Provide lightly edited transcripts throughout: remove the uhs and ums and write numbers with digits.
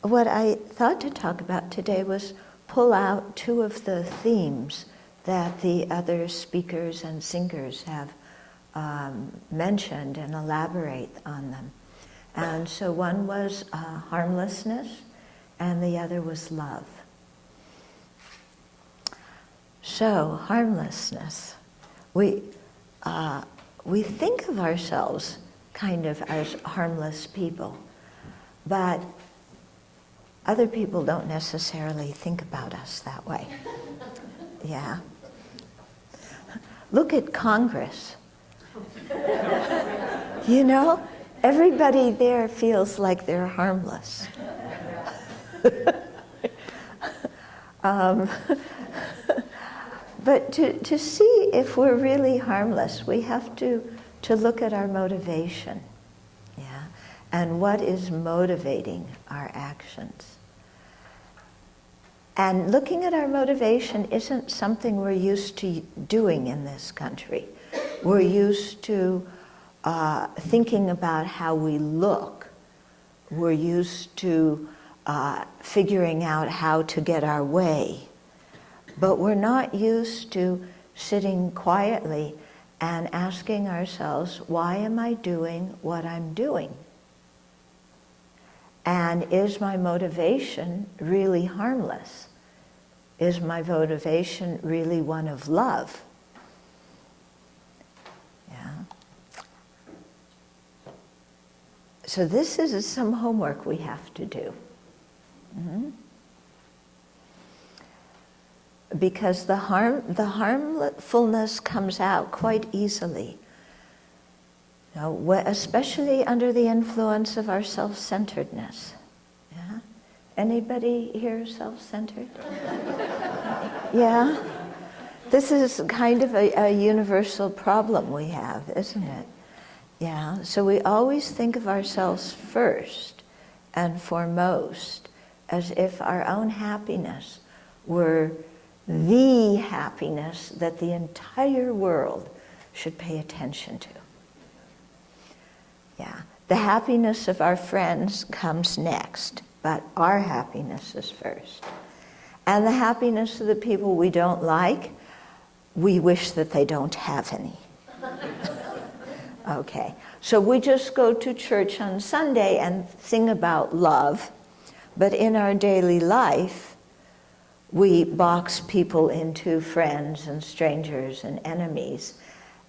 what I thought to talk about today was pull out two of the themes that the other speakers and singers have mentioned and elaborate on them. And so one was harmlessness, and the other was love. So, harmlessness. We think of ourselves kind of as harmless people, but other people don't necessarily think about us that way. Yeah. Look at Congress. You know, everybody there feels like they're harmless. But to see if we're really harmless, we have to look at our motivation, yeah, and what is motivating our actions. And looking at our motivation isn't something we're used to doing in this country. We're used to thinking about how we look. We're used to figuring out how to get our way. But we're not used to sitting quietly and asking ourselves, why am I doing what I'm doing? And is my motivation really harmless? Is my motivation really one of love? Yeah. So this is some homework we have to do. Mm-hmm. Because the harmfulness comes out quite easily. You know, especially under the influence of our self-centeredness. Yeah? Anybody here self-centered? Yeah? This is kind of a universal problem we have, isn't it? Yeah, so we always think of ourselves first and foremost, as if our own happiness were the happiness that the entire world should pay attention to. Yeah, the happiness of our friends comes next, but our happiness is first. And the happiness of the people we don't like, we wish that they don't have any. Okay, so we just go to church on Sunday and sing about love, but in our daily life, we box people into friends and strangers and enemies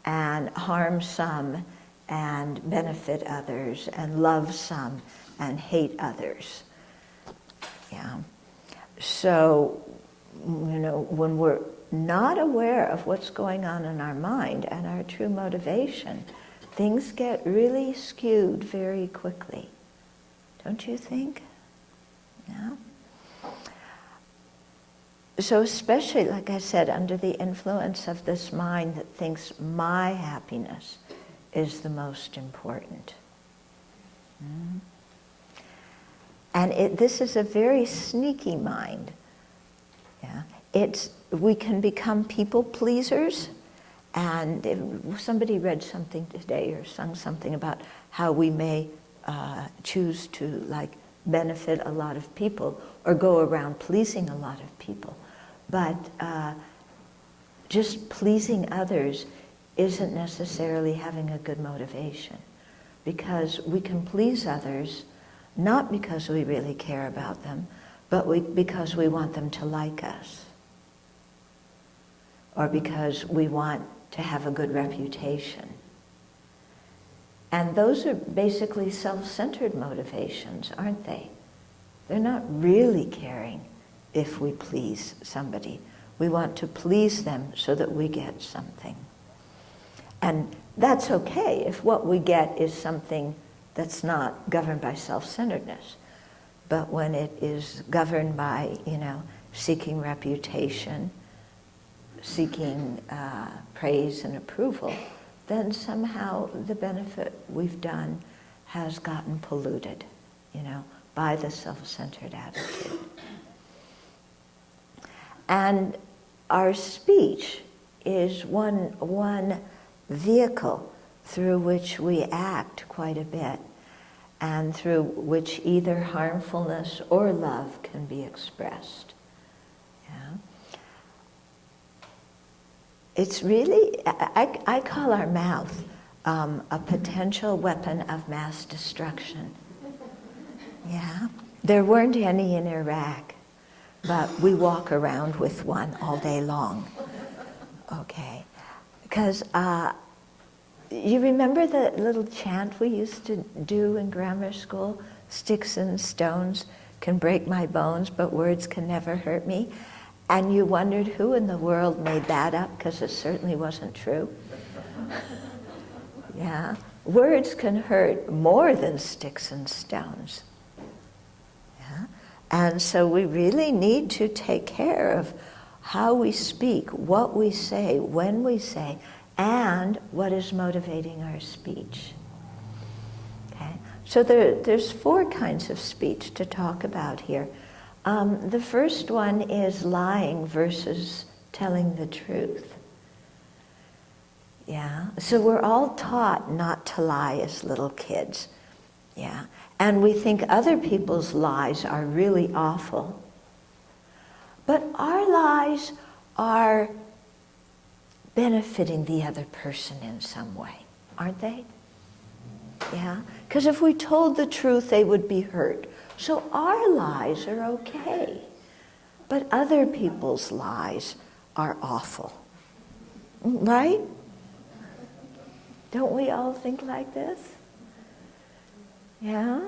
and harm some and benefit others and love some and hate others. Yeah. So, you know, when we're not aware of what's going on in our mind and our true motivation, things get really skewed very quickly. Don't you think? Yeah. So especially, like I said, under the influence of this mind that thinks my happiness is the most important. Mm. And this is a very sneaky mind. Yeah, we can become people pleasers, and somebody read something today or sung something about how we may choose to benefit a lot of people or go around pleasing a lot of people. But just pleasing others isn't necessarily having a good motivation, because we can please others not because we really care about them, but because we want them to like us, or because we want to have a good reputation. And those are basically self-centered motivations, aren't they? They're not really caring if we please somebody. We want to please them so that we get something. And that's okay if what we get is something that's not governed by self-centeredness. But when it is governed by, seeking reputation, seeking praise and approval, then somehow the benefit we've done has gotten polluted, by the self-centered attitude. And our speech is one vehicle through which we act quite a bit. and through which either harmfulness or love can be expressed. Yeah. It's really, I call our mouth a potential weapon of mass destruction. Yeah. There weren't any in Iraq, but we walk around with one all day long. Okay. Because you remember the little chant we used to do in grammar school? Sticks and stones can break my bones, but words can never hurt me. And you wondered who in the world made that up, because it certainly wasn't true. Yeah. Words can hurt more than sticks and stones. Yeah. And so we really need to take care of how we speak, what we say, when we say, and what is motivating our speech. Okay? So there's 4 kinds of speech to talk about here. The first one is lying versus telling the truth. Yeah, so we're all taught not to lie as little kids. Yeah, and we think other people's lies are really awful. But our lies are benefiting the other person in some way, aren't they? Yeah, because if we told the truth, they would be hurt. So our lies are okay, but other people's lies are awful, right? Don't we all think like this? Yeah?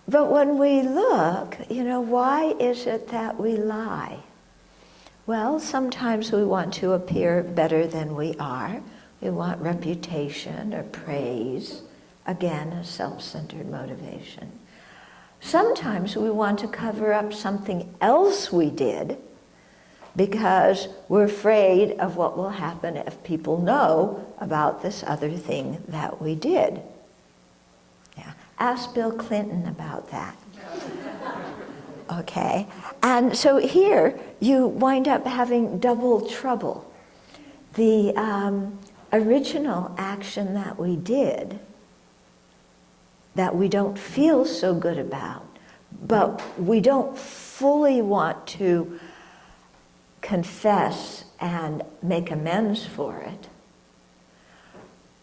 But when we look, why is it that we lie? Well, sometimes we want to appear better than we are. We want reputation or praise. Again, a self-centered motivation. Sometimes we want to cover up something else we did because we're afraid of what will happen if people know about this other thing that we did. Yeah. Ask Bill Clinton about that. Okay. And so here you wind up having double trouble. The original action that we did, that we don't feel so good about, but we don't fully want to confess and make amends for it.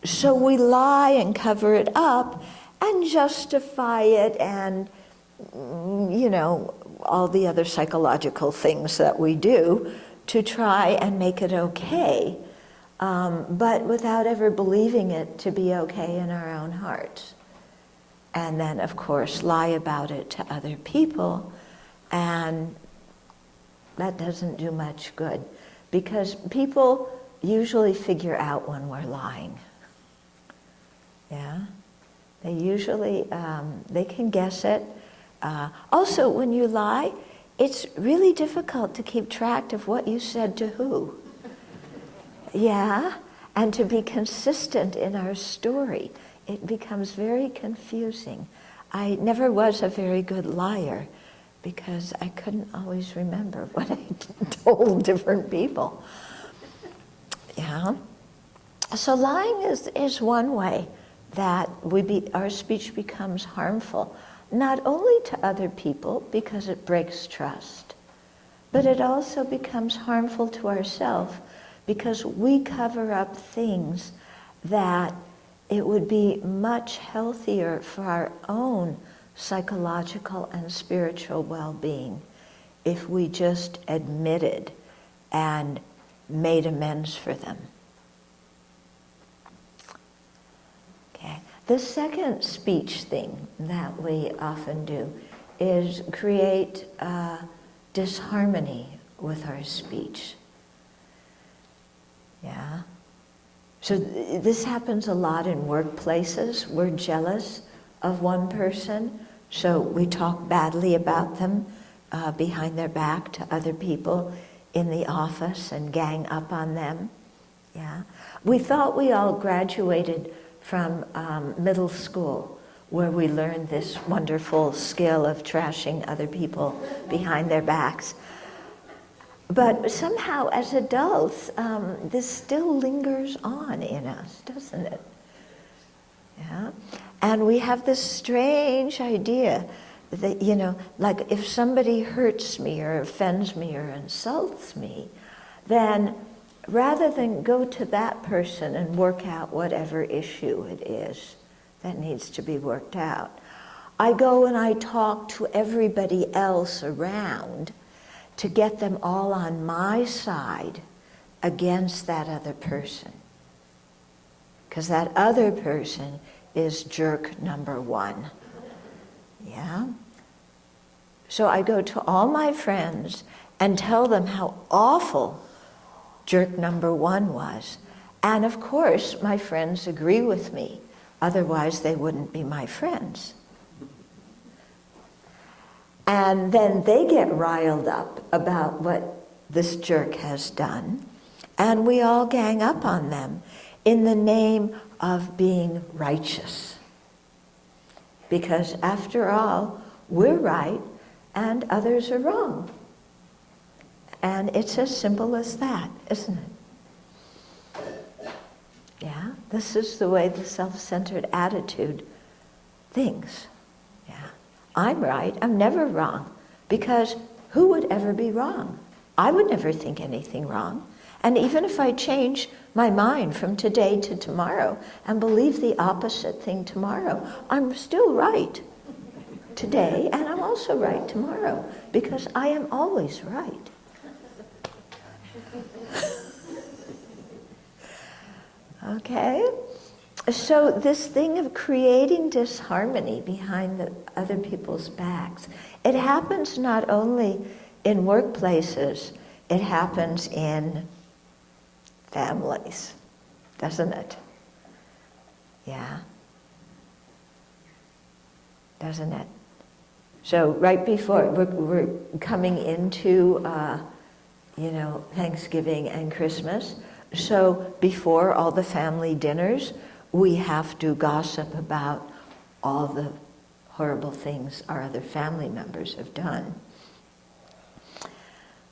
So we lie and cover it up and justify it and, all the other psychological things that we do to try and make it okay, but without ever believing it to be okay in our own hearts. And then, of course, lie about it to other people, and that doesn't do much good, because people usually figure out when we're lying. Yeah? They usually, they can guess it. Also, when you lie, it's really difficult to keep track of what you said to who. Yeah? And to be consistent in our story. It becomes very confusing. I never was a very good liar because I couldn't always remember what I told different people. Yeah. So lying is one way that our speech becomes harmful, not only to other people because it breaks trust, but it also becomes harmful to ourselves because we cover up things that it would be much healthier for our own psychological and spiritual well-being if we just admitted and made amends for them. Okay. The second speech thing that we often do is create disharmony with our speech. Yeah. So this happens a lot in workplaces. We're jealous of one person, so we talk badly about them behind their back to other people in the office and gang up on them. Yeah, we thought we all graduated from middle school, where we learned this wonderful skill of trashing other people behind their backs. But somehow, as adults, this still lingers on in us, doesn't it? Yeah. And we have this strange idea that, like if somebody hurts me or offends me or insults me, then rather than go to that person and work out whatever issue it is that needs to be worked out, I go and I talk to everybody else around to get them all on my side against that other person. Because that other person is jerk number one. Yeah? So I go to all my friends and tell them how awful jerk number one was. And of course, my friends agree with me. Otherwise, they wouldn't be my friends. And then they get riled up about what this jerk has done. And we all gang up on them in the name of being righteous. Because after all, we're right and others are wrong. And it's as simple as that, isn't it? Yeah, this is the way the self-centered attitude thinks. Yeah, I'm right, I'm never wrong. Because who would ever be wrong? I would never think anything wrong. And even if I change my mind from today to tomorrow and believe the opposite thing tomorrow, I'm still right today, and I'm also right tomorrow, because I am always right. Okay? So this thing of creating disharmony behind the other people's backs, it happens not only in workplaces, it happens in families, doesn't it? Yeah. Doesn't it? So right before, we're coming into, Thanksgiving and Christmas. So before all the family dinners, we have to gossip about all the horrible things our other family members have done,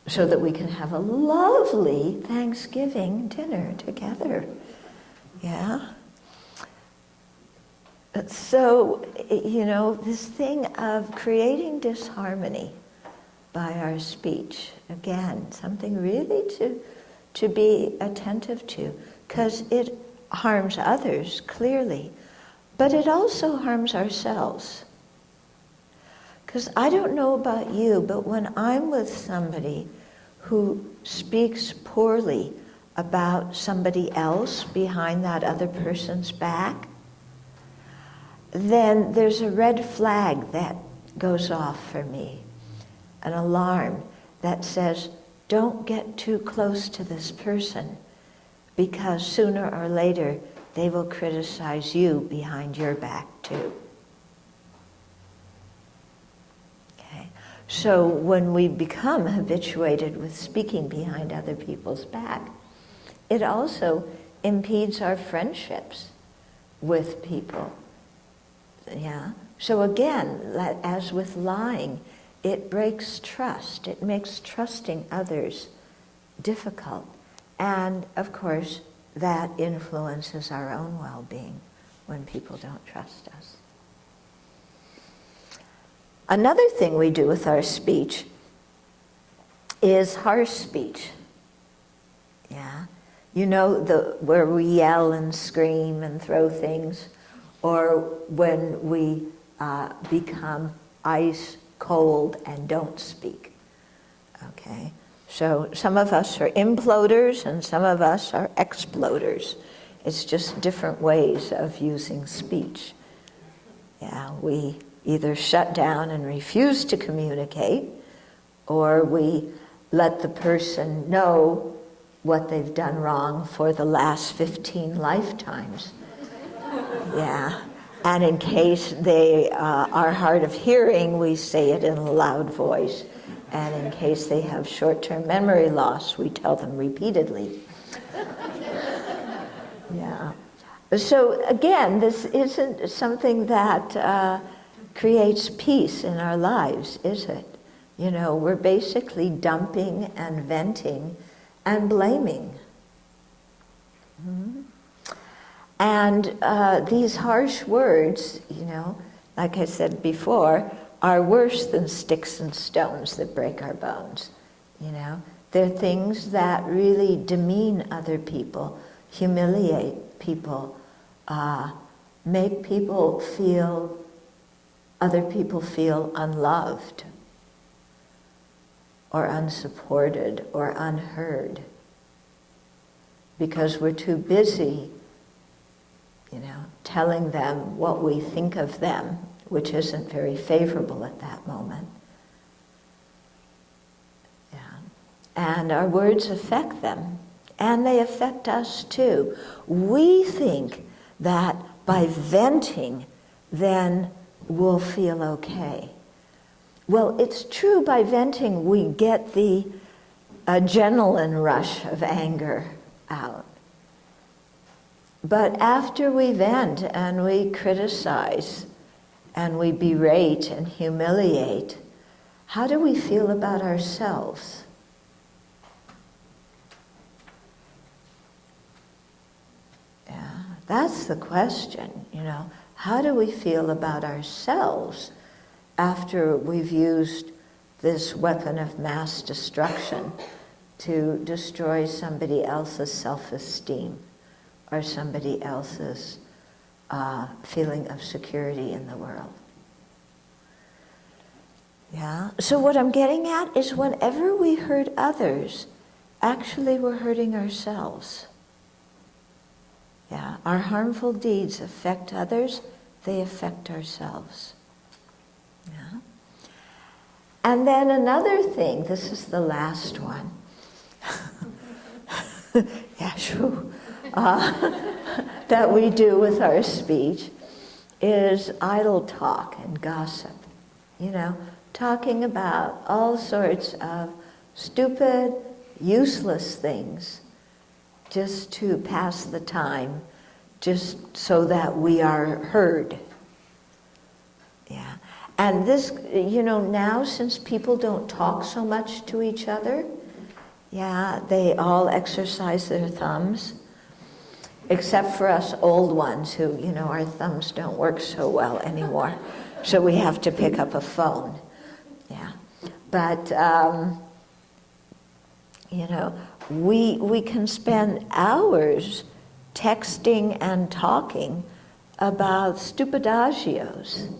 so that we can have a lovely Thanksgiving dinner together. Yeah? So, this thing of creating disharmony by our speech, again, something really to be attentive to, because it harms others, clearly, but it also harms ourselves. Because I don't know about you, but when I'm with somebody who speaks poorly about somebody else behind that other person's back, then there's a red flag that goes off for me, an alarm that says, don't get too close to this person, because sooner or later they will criticize you behind your back too. Okay? So when we become habituated with speaking behind other people's back, it also impedes our friendships with people. Yeah. So again, as with lying, it breaks trust. It makes trusting others difficult. And of course, that influences our own well-being when people don't trust us. Another thing we do with our speech is harsh speech. Yeah. Where we yell and scream and throw things, or when we become ice cold and don't speak. Okay? So some of us are imploders and some of us are exploders. It's just different ways of using speech. Yeah, we either shut down and refuse to communicate, or we let the person know what they've done wrong for the last 15 lifetimes. Yeah. And in case they are hard of hearing, we say it in a loud voice. And in case they have short-term memory loss, we tell them repeatedly. Yeah. So again, this isn't something that creates peace in our lives, is it? We're basically dumping and venting and blaming. Mm-hmm. And these harsh words, like I said before, are worse than sticks and stones that break our bones. They're things that really demean other people, humiliate people, make other people feel unloved or unsupported or unheard, because we're too busy, telling them what we think of them, which isn't very favorable at that moment. Yeah. And our words affect them, and they affect us too. We think that by venting, then we'll feel okay. Well, it's true, by venting we get the adrenaline rush of anger out. But after we vent and we criticize and we berate and humiliate, how do we feel about ourselves? Yeah, that's the question, How do we feel about ourselves after we've used this weapon of mass destruction to destroy somebody else's self-esteem or somebody else's feeling of security in the world? Yeah. So what I'm getting at is, whenever we hurt others, actually we're hurting ourselves. Yeah. Our harmful deeds affect others, they affect ourselves. Yeah. And then another thing, this is the last one. Yeah, sure. That we do with our speech is idle talk and gossip. Talking about all sorts of stupid, useless things just to pass the time, just so that we are heard. Yeah. And this, now, since people don't talk so much to each other, they all exercise their thumbs, except for us old ones who, our thumbs don't work so well anymore, so we have to pick up a phone. Yeah. But, we can spend hours texting and talking about stupidagios.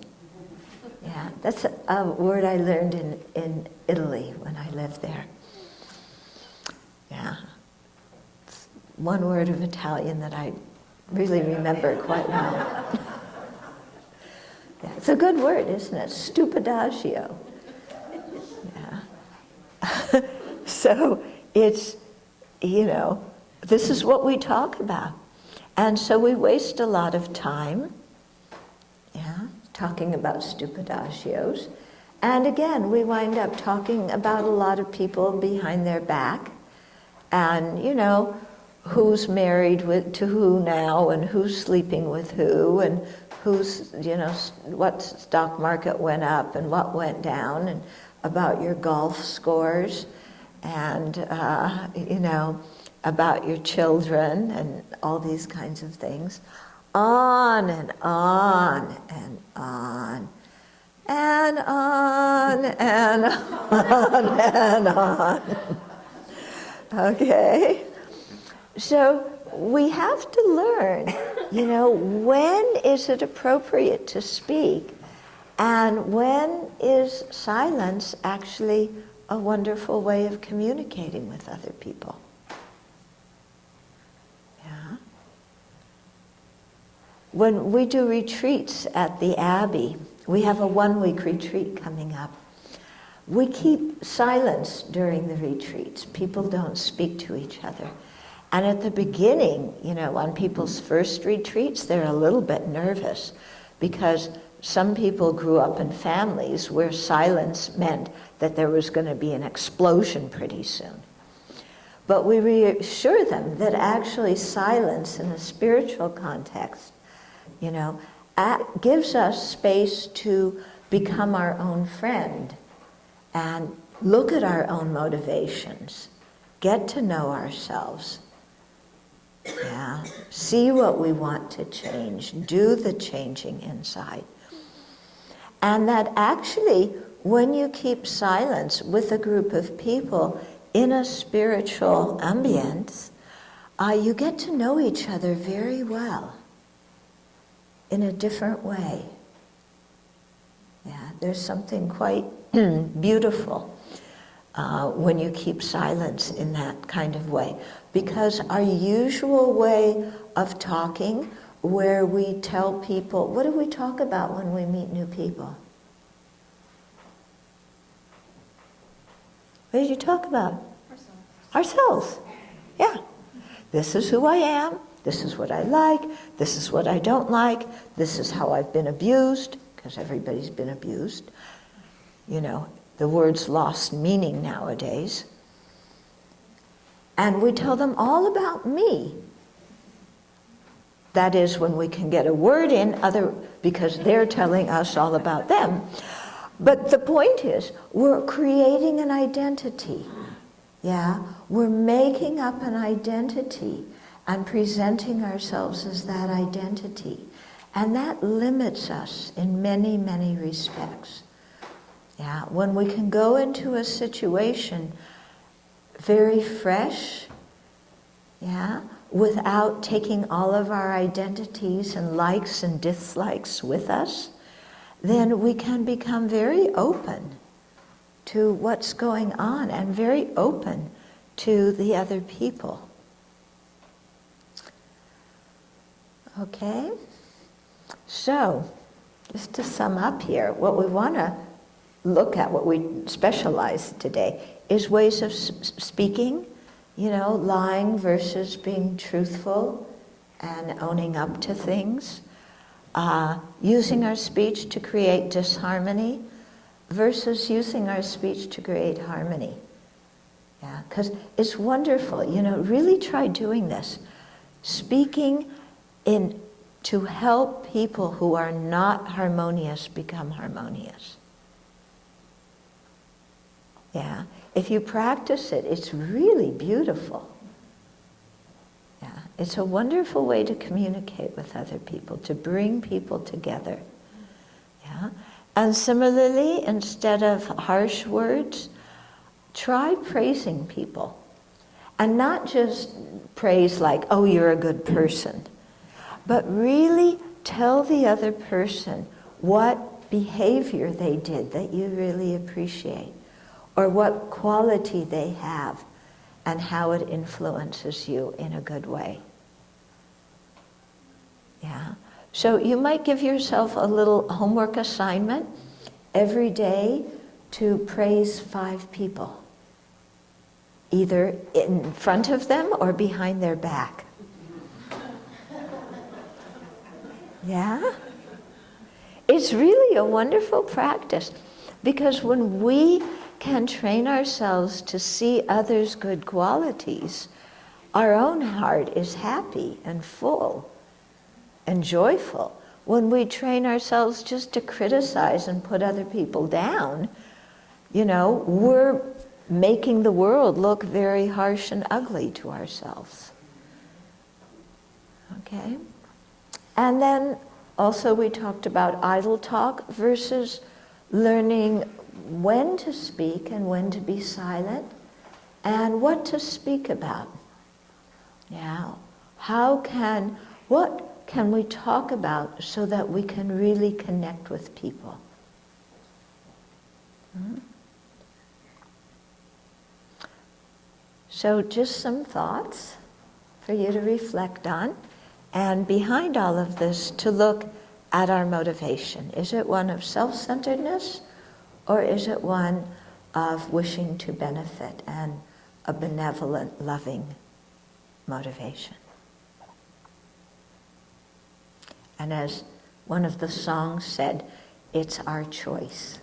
Yeah, that's a word I learned in Italy when I lived there. Yeah. It's one word of Italian that I really remember quite well. Yeah, it's a good word, isn't it? Stupidagio. Yeah. So it's, this is what we talk about. And so we waste a lot of time, talking about stupidagios. And again, we wind up talking about a lot of people behind their back. And, who's married to who now, and who's sleeping with who, and who's, what stock market went up and what went down, and about your golf scores, and, about your children, and all these kinds of things. On and on and on. And on and on and on. Okay? So we have to learn, when is it appropriate to speak, and when is silence actually a wonderful way of communicating with other people. Yeah. When we do retreats at the Abbey, we have a one-week retreat coming up. We keep silence during the retreats. People don't speak to each other. And at the beginning, on people's first retreats, they're a little bit nervous because some people grew up in families where silence meant that there was going to be an explosion pretty soon. But we reassure them that actually silence in a spiritual context, gives us space to become our own friend and look at our own motivations, get to know ourselves. Yeah, see what we want to change, do the changing inside. And that actually, when you keep silence with a group of people in a spiritual ambience, you get to know each other very well in a different way. Yeah, there's something quite beautiful when you keep silence in that kind of way. Because our usual way of talking, where we tell people, what do we talk about when we meet new people? What did you talk about? Ourselves. Yeah. This is who I am. This is what I like. This is what I don't like. This is how I've been abused, because everybody's been abused. You know, the word's lost meaning nowadays. And we tell them all about me. That is, when we can get a word in, because they're telling us all about them. But the point is, we're creating an identity. Yeah? We're making up an identity and presenting ourselves as that identity. And that limits us in many, many respects. Yeah? When we can go into a situation very fresh, yeah, without taking all of our identities and likes and dislikes with us, then we can become very open to what's going on and very open to the other people. Okay? So, just to sum up here, what we want to look at, what we specialize today, is ways of speaking, you know, lying versus being truthful and owning up to things, using our speech to create disharmony versus using our speech to create harmony. Yeah, because it's wonderful, you know, really try doing this. Speaking to help people who are not harmonious become harmonious. Yeah. If you practice it, it's really beautiful. Yeah. It's a wonderful way to communicate with other people, to bring people together. Yeah. And similarly, instead of harsh words, try praising people. And not just praise like, oh, you're a good person, but really tell the other person what behavior they did that you really appreciate, or what quality they have, and how it influences you in a good way. Yeah. So you might give yourself a little homework assignment every day to praise 5 people, either in front of them or behind their back. Yeah? It's really a wonderful practice, because when we can train ourselves to see others' good qualities, our own heart is happy and full and joyful. When we train ourselves just to criticize and put other people down, you know, we're making the world look very harsh and ugly to ourselves. Okay? And then also we talked about idle talk versus learning when to speak and when to be silent, and what to speak about. Yeah. What can we talk about so that we can really connect with people? So just some thoughts for you to reflect on, and behind all of this, to look at our motivation. Is it one of self-centeredness, or is it one of wishing to benefit and a benevolent, loving motivation? And as one of the songs said, it's our choice.